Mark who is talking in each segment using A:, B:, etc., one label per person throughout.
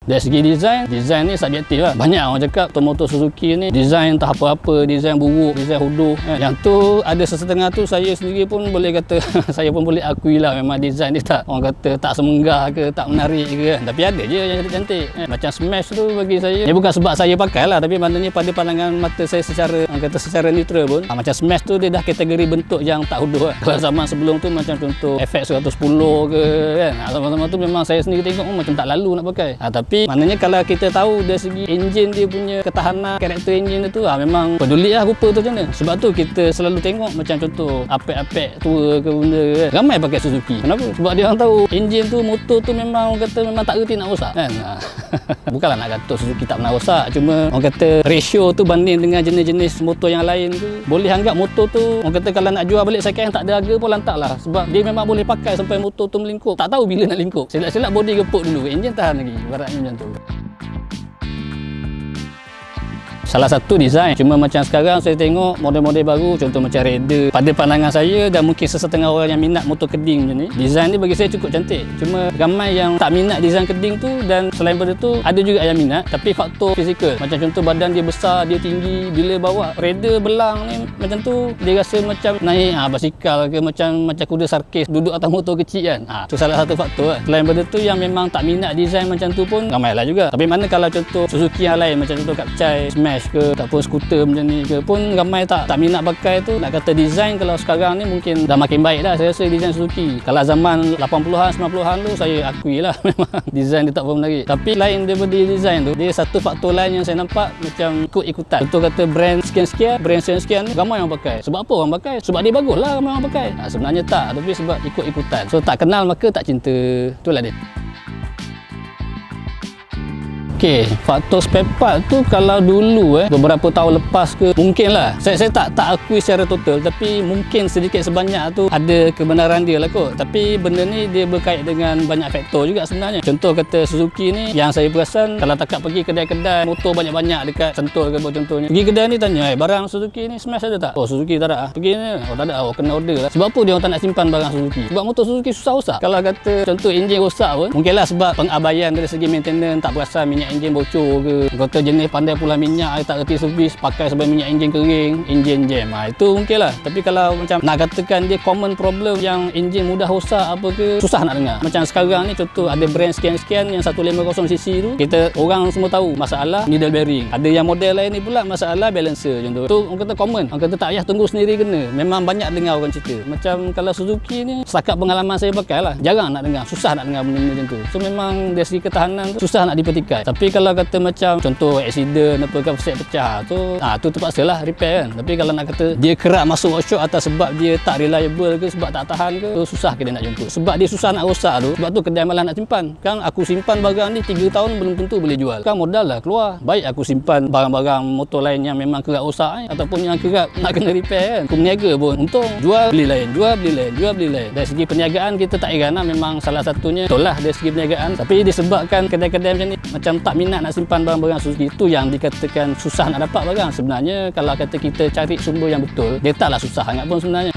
A: Dari segi design ni subjektif lah. Banyak orang cakap motor Suzuki ni design tak apa-apa, design buruk, design huduh. Yang tu ada sesetengah tu saya sendiri pun boleh kata saya pun boleh akui lah, memang design ni tak, orang kata tak semenggah ke, tak menarik ke kan. Tapi ada je yang cantik-cantik. Macam Smash tu bagi saya, ni bukan sebab saya pakai lah, tapi maknanya pada pandangan mata saya secara, orang kata secara neutral pun, macam Smash tu dia dah kategori bentuk yang tak huduh lah. Kalau zaman sebelum tu macam contoh FX 110 ke kan, sama-sama tu memang saya sendiri tengok macam tak lalu nak pakai. Tapi maknanya kalau kita tahu dari segi enjin dia punya ketahanan, karakter enjin tu memang peduli lah rupa tu macam mana. Sebab tu kita selalu tengok macam contoh apek-apek tua ke benda kan, ramai pakai Suzuki. Kenapa? Sebab dia orang tahu enjin tu, motor tu memang orang kata memang tak reti nak rosak kan. Bukanlah nak kata Suzuki tak pernah rosak, cuma orang kata ratio tu banding dengan jenis-jenis motor yang lain tu, boleh anggap motor tu orang kata kalau nak jual balik second tak ada harga pun lantak lah. Sebab dia memang boleh pakai sampai motor tu melingkup, tak tahu bila nak lingkup. Silap-silap body gepuk dulu, enjin tahan lagi, ibaratnya macam tu. Salah satu design, cuma macam sekarang saya tengok model-model baru, contoh macam Raider, pada pandangan saya dan mungkin sesetengah orang yang minat motor keding macam ni, design ni bagi saya cukup cantik. Cuma ramai yang tak minat design keding tu, dan selain daripada tu ada juga yang minat, tapi faktor fizikal, macam contoh badan dia besar, dia tinggi, bila bawa Raider belang ni macam tu dia rasa macam naik basikal ke, macam kuda sarkis duduk atas motor kecil kan. Tu salah satu faktor lah. Selain daripada tu yang memang tak minat design macam tu pun ramailah juga. Tapi mana kalau contoh Suzuki yang lain macam contoh Kapcai, Smash ke ataupun skuter macam ni ke pun ramai tak minat pakai tu. Nak kata design kalau sekarang ni mungkin dah makin baik dah saya rasa design Suzuki. Kalau zaman 80-an 90-an tu saya akui lah memang design dia tak berapa menarik. Tapi lain daripada design tu, dia satu faktor lain yang saya nampak macam ikut-ikutan. Contoh kata brand sekian-sekian, brand sekian-sekian ramai orang pakai. Sebab apa orang pakai? Sebab dia bagus lah ramai orang pakai. Sebenarnya tak, tapi sebab ikut-ikutan. So tak kenal maka tak cinta. Itulah dia. Okey, faktor spare part tu kalau dulu beberapa tahun lepas ke mungkinlah. Saya tak akui secara total, tapi mungkin sedikit sebanyak tu ada kebenaran dia lah kot. Tapi benda ni dia berkait dengan banyak faktor juga sebenarnya. Contoh kata Suzuki ni yang saya perasan, kalau takat pergi kedai-kedai motor banyak-banyak dekat Sentul ke contohnya. Pergi kedai ni tanya, barang Suzuki ni Smash ada tak? Oh Suzuki tak ada. Pergi ni, oh tak ada. Oh kena order lah. Sebab apa dia orang tak nak simpan barang Suzuki? Sebab motor Suzuki susah rosak. Kalau kata contoh enjin rosak pun, mungkinlah sebab pengabaian dari segi maintenance, tak perasan minyak enjin bocor ke, kata jenis pandai pula minyak tak reti servis, pakai sampai minyak enjin kering, enjin jam, itu mungkin lah. Tapi kalau macam nak katakan dia common problem yang enjin mudah rosak apa ke, susah nak dengar. Macam sekarang ni contoh ada brand sekian-sekian yang 150cc tu, kita orang semua tahu masalah needle bearing. Ada yang model lain ni pula masalah balancer contoh. Tu orang kata common, orang kata tak payah tunggu sendiri kena. Memang banyak dengar orang cerita. Macam kalau Suzuki ni setakat pengalaman saya pakai lah, jarang nak dengar, susah nak dengar benda-benda macam tu. So memang dari segi ketahanan tu susah nak dipetikai. Tapi kalau kata macam contoh accident apa ke, set pecah tu terpaksalah repair kan. Tapi kalau nak kata dia kerap masuk workshop atas sebab dia tak reliable ke, sebab tak tahan ke, tu susah kita nak jemput. Sebab dia susah nak rosak tu, sebab tu kedai malah nak simpan. Kan aku simpan barang ni 3 tahun belum tentu boleh jual. Kan modal lah keluar. Baik aku simpan barang-barang motor lain yang memang kerap rosak ataupun yang kerap nak kena repair kan. Aku berniaga pun untung, jual beli lain, jual beli lain, jual beli lain. Dari segi perniagaan kita tak heran lah, memang salah satunya betul lah dari segi perniagaan. Tapi disebabkan kedai-kedai macam ni macam tak minat nak simpan barang-barang Suzuki, itu yang dikatakan susah nak dapat barang. Sebenarnya kalau kata kita cari sumber yang betul, dia taklah susah sangat pun sebenarnya.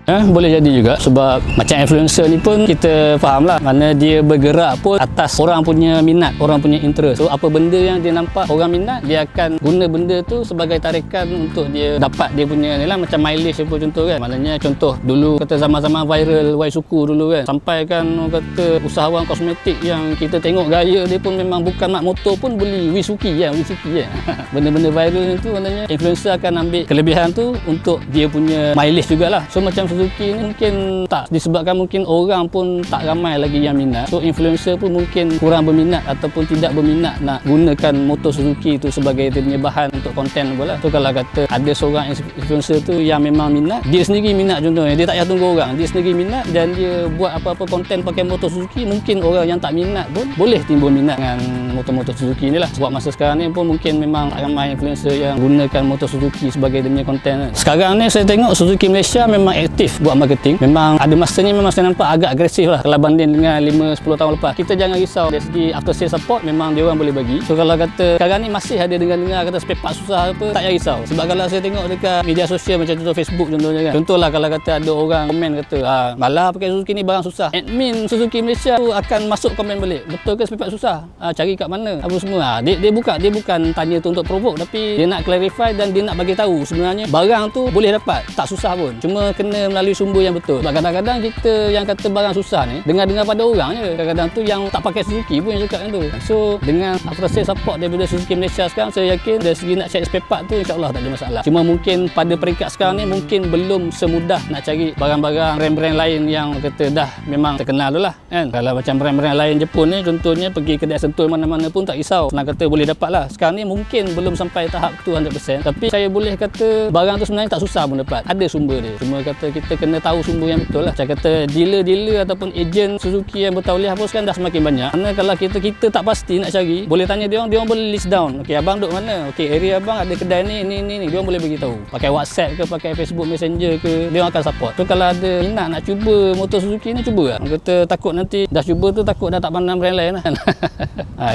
A: Boleh jadi juga sebab macam influencer ni pun kita faham lah, mana dia bergerak pun atas orang punya minat, orang punya interest. So apa benda yang dia nampak orang minat, dia akan guna benda tu sebagai tarikan untuk dia dapat dia punya ni lah, macam mileage apa contoh kan. Maknanya contoh dulu kata zaman-zaman viral Waisuku dulu kan, sampai kan orang kata usahawan kosmetik yang kita tengok gaya dia pun memang bukan mak motor pun beli Wisuki kan, Wisuki kan. Benda-benda viral tu maknanya influencer akan ambil kelebihan tu untuk dia punya mileage jugalah. So macam Suzuki ni mungkin tak, disebabkan mungkin orang pun tak ramai lagi yang minat, so influencer pun mungkin kurang berminat ataupun tidak berminat nak gunakan motor Suzuki tu sebagai dia punya bahan untuk konten pula. So kalau kata ada seorang influencer tu yang memang minat, dia sendiri minat contohnya, dia tak payah tunggu orang, dia sendiri minat dan dia buat apa-apa konten pakai motor Suzuki, mungkin orang yang tak minat pun boleh timbul minat dengan motor-motor Suzuki ni lah. Sebab masa sekarang ni pun mungkin memang tak ramai influencer yang gunakan motor Suzuki sebagai dia punya konten. Sekarang ni saya tengok Suzuki Malaysia memang aktif aktif buat marketing. Memang ada masanya memang saya nampak agak agresif lah kalau banding dengan 5-10 tahun lepas. Kita jangan risau dari segi after sales support, memang dia orang boleh bagi. So kalau kata sekarang ni masih ada dengar kata spare part susah apa, tak payah risau. Sebab kalau saya tengok dekat media sosial macam contoh Facebook contohnya kan, contohlah kalau kata ada orang komen kata malah pakai Suzuki ni barang susah, admin Suzuki Malaysia tu akan masuk komen balik, betul ke spare part susah, cari kat mana apa semua. Dia bukan tanya tu untuk provoke, tapi dia nak clarify dan dia nak bagi tahu sebenarnya barang tu boleh dapat, tak susah pun, cuma kena melalui sumber yang betul. Sebab kadang-kadang kita yang kata barang susah ni dengar-dengar pada orang je, kadang-kadang tu yang tak pakai Suzuki pun yang cakap macam tu. So dengan after sales support daripada Suzuki Malaysia sekarang, saya yakin dari segi nak cari spare part tu insya-Allah tak ada masalah. Cuma mungkin pada peringkat sekarang ni mungkin belum semudah nak cari barang-barang brand-brand lain yang kata dah memang terkenal tu lah kan. Kalau macam brand-brand lain Jepun ni contohnya pergi kedai sentul mana-mana pun tak risau, senang kata boleh dapat lah. Sekarang ni mungkin belum sampai tahap tu 100%, tapi saya boleh kata barang tu sebenarnya tak susah pun dapat, ada sumber dia. Cuma kata kita kena tahu sumber yang betul lah. Saya kata dealer-dealer ataupun ejen Suzuki yang bertauliah pun sekarang dah semakin banyak. Kerana kalau kita tak pasti nak cari, boleh tanya dia orang boleh list down. Okey, abang duduk mana? Okey, area abang ada kedai ni. Dia orang boleh bagi tahu. Pakai WhatsApp ke, pakai Facebook Messenger ke, dia orang akan support. So kalau ada minat nak cuba motor Suzuki ni, cuba lah. Kata takut nanti dah cuba tu takut dah tak pandang brand lain lah.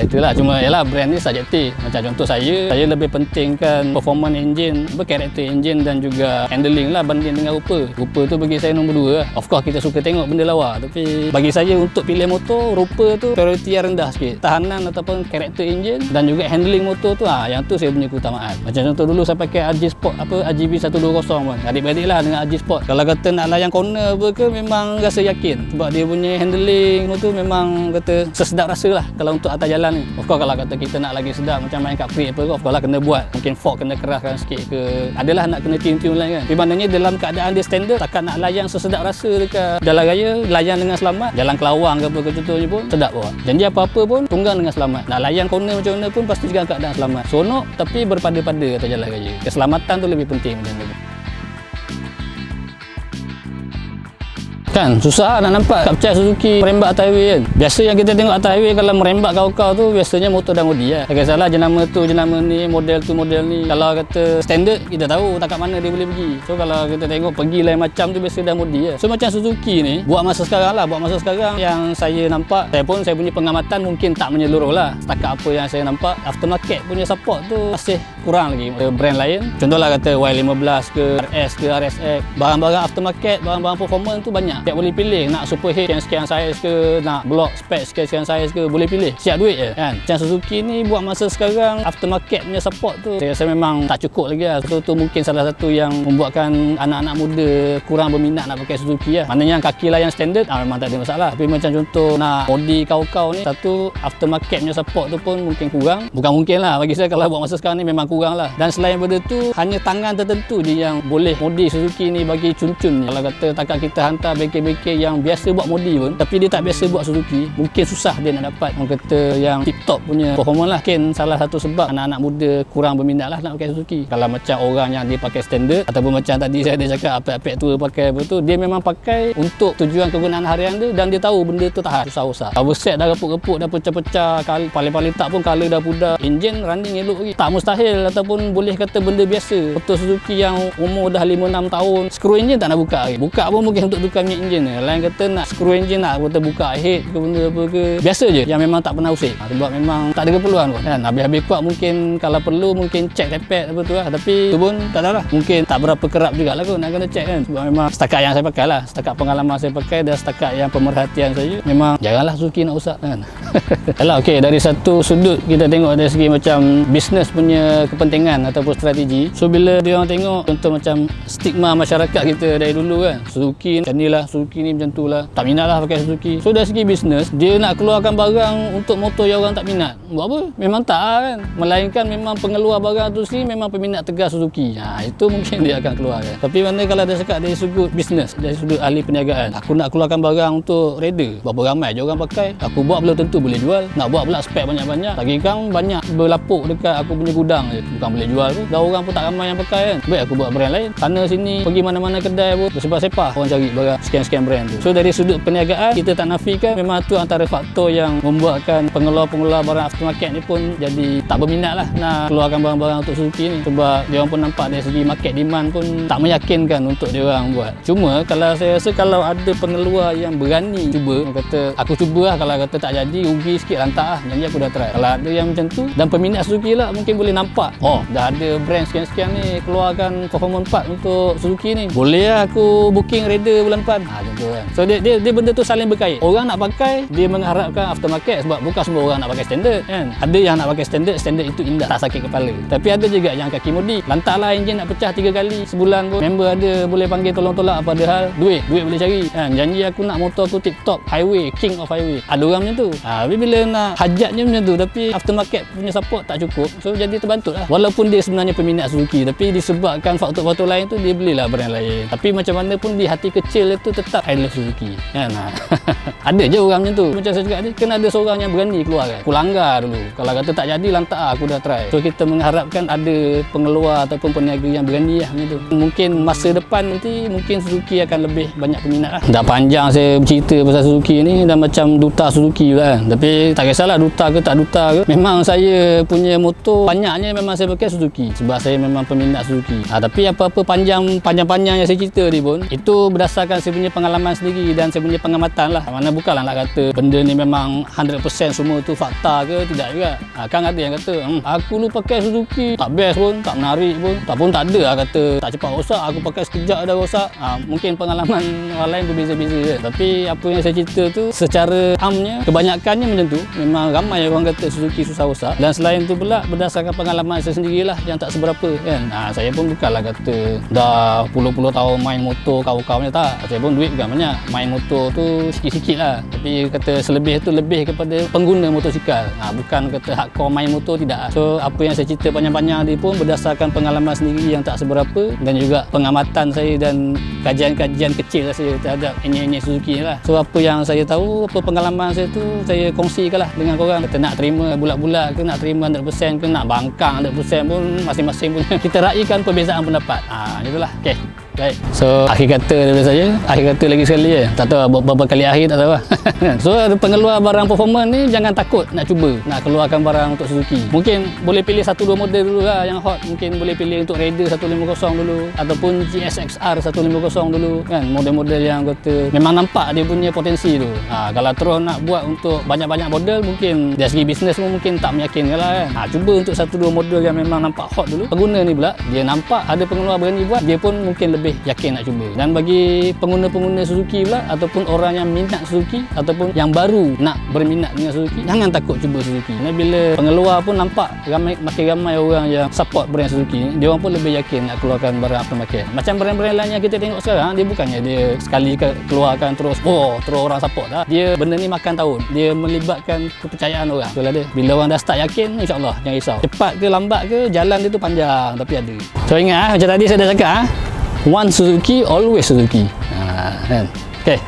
A: Itulah, cuma yalah brand ni subjektif. Macam contoh saya lebih pentingkan performance engine, karakter engine dan juga handling lah banding dengan rupa. Rupa tu bagi saya nombor 2 lah. Of course kita suka tengok benda lawa, tapi bagi saya untuk pilih motor, rupa tu prioriti yang rendah sikit. Tahanan ataupun karakter engine dan juga handling motor tu, yang tu saya punya keutamaan. Macam contoh dulu saya pakai RG Sport RGB 120 pun. Adik-beradik lah dengan RG Sport. Kalau kata nak layan corner apa ke, memang rasa yakin sebab dia punya handling tu memang kata sesedap rasa lah kalau untuk atas jalan ni. Of course kalau kata kita nak lagi sedap macam main kat free apa ke, of course lah kena buat. Mungkin fork kena keraskan sikit ke, adalah nak kena tune-tune lain kan. Tapi maknanya dalam keadaan dia standard, takkan nak layan sesedap rasa dekat jalan raya, layan dengan selamat. Jalan Kelawang ke apa ke contohnya pun sedap pun. Janji apa-apa pun tunggang dengan selamat. Nak layan corner macam mana pun pasti juga keadaan selamat. Seronok tapi berpada-pada atas jalan raya. Keselamatan tu lebih penting macam tu. Kan susah nak nampak kapcai Suzuki merembak atas highway kan. Biasa yang kita tengok atas highway kalau merembak kau-kau tu biasanya motor dah modi lah. Tak kisahlah jenama tu jenama ni, model tu model ni. Kalau kata standard kita tahu tak kat mana dia boleh pergi. So kalau kita tengok pergi lain macam tu biasa dah modi lah. So macam Suzuki ni buat masa sekarang lah, buat masa sekarang yang saya nampak, saya punya pengamatan mungkin tak menyeluruh lah. Setakat apa yang saya nampak, aftermarket punya support tu masih kurang lagi. Brand lain contohlah kata Y15 ke RS ke RSX, barang-barang aftermarket, barang-barang performance tu banyak. Tak boleh pilih nak superhead sekian size ke, nak block spec sekian size ke, boleh pilih, siap duit je kan. Macam Suzuki ni buat masa sekarang aftermarket punya support tu saya rasa memang tak cukup lagi lah. Tu mungkin salah satu yang membuatkan anak-anak muda kurang berminat nak pakai Suzuki lah. Maknanya kaki layan standard memang tak ada masalah, tapi macam contoh nak body kau-kau ni, satu aftermarket punya support tu pun mungkin kurang. Bukan mungkin lah, bagi saya kalau buat masa sekarang ni memang kurang lah. Dan selain daripada tu, hanya tangan tertentu je yang boleh modi Suzuki ni bagi cun-cun. Kalau kata takat kita hantar bengkel-bengkel yang biasa buat modi pun, tapi dia tak biasa buat Suzuki, mungkin susah dia nak dapat orang kata yang tip-top punya performance lah. Mungkin salah satu sebab anak-anak muda kurang berminat lah nak pakai Suzuki. Kalau macam orang yang dia pakai standard, ataupun macam tadi saya ada cakap apek-apek tua pakai apa tu, dia memang pakai untuk tujuan kegunaan harian dia dan dia tahu benda tu tahan susah-susah. Cover set dah reput-reput, dah pecah-pecah, paling-paling tak pun color dah pudar, engine running elok lagi. Tak mustahil ataupun boleh kata benda biasa. Motor Suzuki yang umur dah 5-6 tahun, screw engine tak nak buka lagi. Buka pun mungkin untuk tukar minyak engine. Lain kata nak screw engine, nak kata buka head ke benda apa ke, biasa je yang memang tak pernah usik. Sebab memang tak ada keperluan pun kan. Habis-habis kuat mungkin kalau perlu mungkin check tepet apa tu lah, tapi tu pun tak tahu lah, mungkin tak berapa kerap jugalah kot nak kena check kan. Sebab memang setakat yang saya pakai lah, setakat pengalaman saya pakai dan setakat yang pemerhatian saya, memang jaranglah Suzuki nak usap kan. Yalah, okey, dari satu sudut kita tengok dari segi macam bisnes punya kepentingan ataupun strategi. So bila dia orang tengok contoh macam stigma masyarakat kita dari dulu kan, Suzuki macam ni lah, Suzuki ni macam tu lah, tak minat lah pakai Suzuki. So dari segi bisnes, dia nak keluarkan barang untuk motor yang orang tak minat, buat apa? Memang tak kan. Melainkan memang pengeluar barang tu sendiri memang peminat tegas Suzuki. Itu mungkin dia akan keluarkan. Tapi mana kalau dia cakap dari sudut bisnes, dari sudut ahli perniagaan, aku nak keluarkan barang untuk rider, berapa ramai je orang pakai, aku buat belum tentu boleh jual. Nak buat pula spek banyak-banyak, lagi kan banyak berlapuk dekat aku punya gudang je, bukan boleh jual tu. Dah orang pun tak ramai yang pakai kan. Baik aku buat brand lain, sana sini, pergi mana-mana kedai pun bersepah-sepah orang cari barang sekian-sekian brand tu. So dari sudut perniagaan, kita tak nafikan memang tu antara faktor yang membuatkan pengeluar-pengeluar barang aftermarket ni pun jadi tak berminat lah nak keluarkan barang-barang untuk Suzuki ni, sebab dia orang pun nampak dari segi market demand pun tak meyakinkan untuk dia orang buat. Cuma kalau saya rasa kalau ada pengeluar yang berani cuba, yang kata aku cuba lah, kalau kata tak jadi rugi sikit lantak lah, janji aku dah try. Kalau ada yang macam tu dan peminat Suzuki lah, mungkin boleh nampak dah ada brand sekian-sekian ni keluarkan performance part untuk Suzuki ni, boleh lah aku booking Raider bulan depan, macam tu kan. So dia benda tu saling berkait. Orang nak pakai, dia mengharapkan aftermarket sebab bukan semua orang nak pakai standard kan. Ada yang nak pakai standard itu indah, tak sakit kepala. Tapi ada juga yang kaki modik, lantaklah enjin nak pecah 3 kali sebulan pun member ada boleh panggil tolong tolak, padahal duit boleh cari kan. Janji aku nak motor aku tip top highway, king of highway, ada orang macam tu. Tapi bila nak hajatnya macam tu, tapi aftermarket punya support tak cukup, so jadi terbantut lah. Walaupun dia sebenarnya peminat Suzuki, tapi disebabkan faktor-faktor lain tu dia belilah brand lain. Tapi macam mana pun di hati kecil itu tetap I love Suzuki kan. Ada je orang macam tu. Macam saya cakap tadi, kena ada seorang yang berani keluar kan. Aku langgar dulu, kalau kata tak jadi lantak aku dah try. So kita mengharapkan ada pengeluar ataupun peniaga yang berani lah macam tu. Mungkin masa depan nanti mungkin Suzuki akan lebih banyak peminat lah. Dah panjang saya bercerita pasal Suzuki ni, dah macam duta Suzuki lah kan. Tapi tak kisahlah duta ke tak duta ke, memang saya punya motor banyaknya memang saya pakai Suzuki sebab saya memang peminat Suzuki. Tapi apa-apa panjang-panjang yang saya cerita ni pun itu berdasarkan saya punya pengalaman sendiri dan saya punya pengamatan lah. Mana bukanlah nak kata benda ni memang 100% semua tu fakta ke, tidak juga. Kan ada yang kata aku lu pakai Suzuki tak best pun, tak menarik pun, tak ada lah kata tak cepat rosak, aku pakai sekejap dah rosak. Mungkin pengalaman orang lain berbeza-beza je. Tapi apa yang saya cerita tu secara amnya, kebanyakannya macam tu. Memang ramai orang kata Suzuki susah rosak, dan selain tu pula berdasarkan pengalaman saya sendirilah yang tak seberapa kan. Saya pun bukanlah kata dah puluh-puluh tahun main motor kau-kaunya, tak. Saya pun duit bukan banyak, main motor tu sikit-sikit lah. Tapi kata selebih tu lebih kepada pengguna motosikal, bukan kata hardcore main motor, tidak. So apa yang saya cerita panjang-panjang ni pun berdasarkan pengalaman sendiri yang tak seberapa, dan juga pengamatan saya dan kajian-kajian kecil saya terhadap enjin Suzuki ni lah. So apa yang saya tahu, apa pengalaman saya tu saya kongsikan lah dengan korang. Kata nak terima bulat-bulat ke, nak terima 100% ke, nak bangkang 100% pun masing-masing punya kita raikan perbezaan pendapat. Itulah. Okey. Baik. So akhir kata daripada saya, akhir kata lagi sekali tak tahu berapa kali akhir, tak tahu lah. So ada pengeluar barang performance ni jangan takut nak cuba nak keluarkan barang untuk Suzuki. Mungkin boleh pilih 1-2 model dulu lah yang hot. Mungkin boleh pilih untuk Raider 150 dulu ataupun GSXR 150 dulu kan, model-model yang kata memang nampak dia punya potensi tu. Kalau terus nak buat untuk banyak-banyak model, mungkin dari segi bisnes pun mungkin tak meyakinkan lah kan. Cuba untuk 1-2 model yang memang nampak hot dulu. Pengguna ni pula dia nampak ada pengeluar berani buat, dia pun mungkin lebih yakin nak cuba. Dan bagi pengguna-pengguna Suzuki pula ataupun orang yang minat Suzuki ataupun yang baru nak berminat dengan Suzuki, jangan takut cuba Suzuki. Dan bila pengeluar pun nampak makin ramai orang yang support brand Suzuki ni, dia orang pun lebih yakin nak keluarkan barang aftermarket. Macam brand-brand lain yang kita tengok sekarang, dia bukannya dia sekali keluarkan terus orang support dah. Dia benda ni makan tahun, dia melibatkan kepercayaan orang. Itulah dia. Bila orang dah start yakin, insya-Allah jangan risau. Cepat ke lambat ke, jalan dia tu panjang tapi ada. So ingat macam tadi saya dah cakap, one Suzuki, always Suzuki. Kan? Okay.